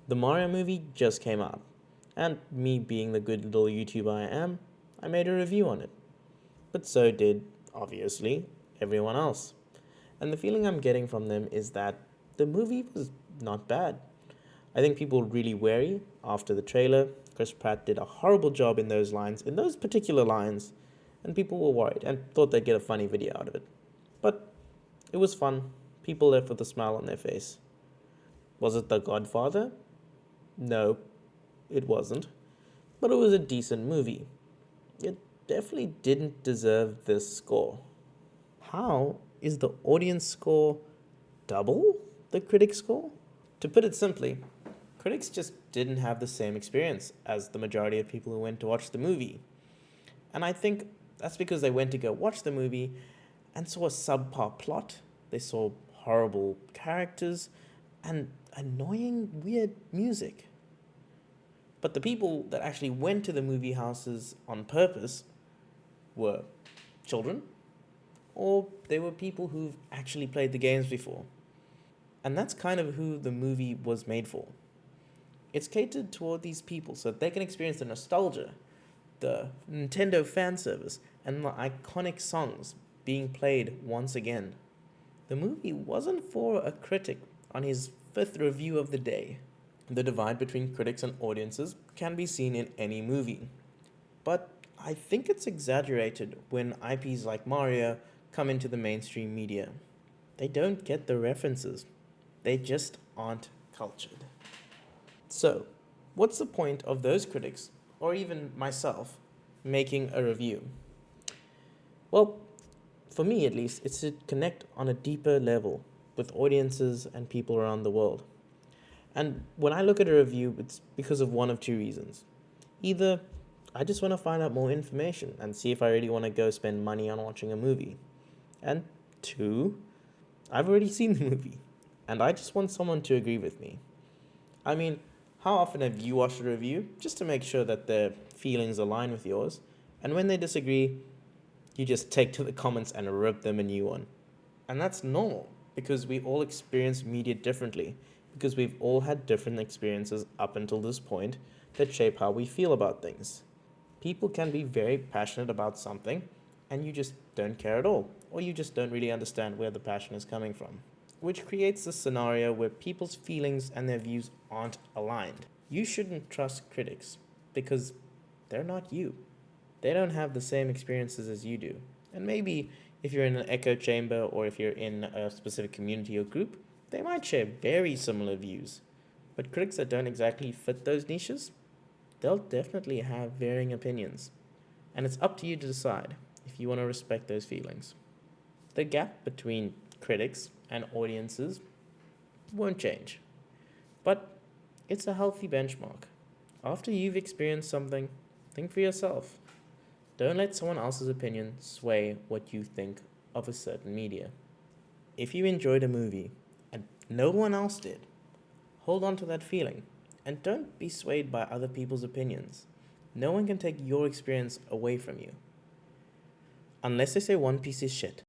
The Mario movie just came out, and me being the good little YouTuber I am, I made a review on it. But so did, obviously, everyone else. And the feeling I'm getting from them is that the movie was not bad. I think people were really wary after the trailer. Chris Pratt did a horrible job in those lines, in those particular lines, and people were worried and thought they'd get a funny video out of it. But it was fun. People left with a smile on their face. Was it The Godfather? No, it wasn't. But it was a decent movie. It definitely didn't deserve this score. How is the audience score double the critic score? To put it simply, critics just didn't have the same experience as the majority of people who went to watch the movie. And I think that's because they went to go watch the movie and saw a subpar plot, they saw horrible characters, and annoying, weird music. But the people that actually went to the movie houses on purpose were children, or they were people who've actually played the games before. And that's kind of who the movie was made for. It's catered toward these people so that they can experience the nostalgia, the Nintendo fan service, and the iconic songs being played once again. The movie wasn't for a critic on his fifth review of the day. The divide between critics and audiences can be seen in any movie. But I think it's exaggerated when IPs like Mario come into the mainstream media. They don't get the references, they just aren't cultured. So, what's the point of those critics, or even myself, making a review? Well, for me at least, it's to connect on a deeper level with audiences and people around the world. And when I look at a review, it's because of one of two reasons. Either I just want to find out more information and see if I really want to go spend money on watching a movie. And two, I've already seen the movie and I just want someone to agree with me. I mean, how often have you watched a review just to make sure that their feelings align with yours? And when they disagree, you just take to the comments and rip them a new one. And that's normal because we all experience media differently, because we've all had different experiences up until this point that shape how we feel about things. People can be very passionate about something and you just don't care at all, or you just don't really understand where the passion is coming from, which creates a scenario where people's feelings and their views aren't aligned. You shouldn't trust critics because they're not you. They don't have the same experiences as you do. And maybe if you're in an echo chamber or if you're in a specific community or group, they might share very similar views. But critics that don't exactly fit those niches, they'll definitely have varying opinions. And it's up to you to decide if you want to respect those feelings. The gap between critics and audiences won't change. But it's a healthy benchmark. After you've experienced something, think for yourself. Don't let someone else's opinion sway what you think of a certain media. If you enjoyed a movie and no one else did, hold on to that feeling and don't be swayed by other people's opinions. No one can take your experience away from you. Unless they say One Piece is shit.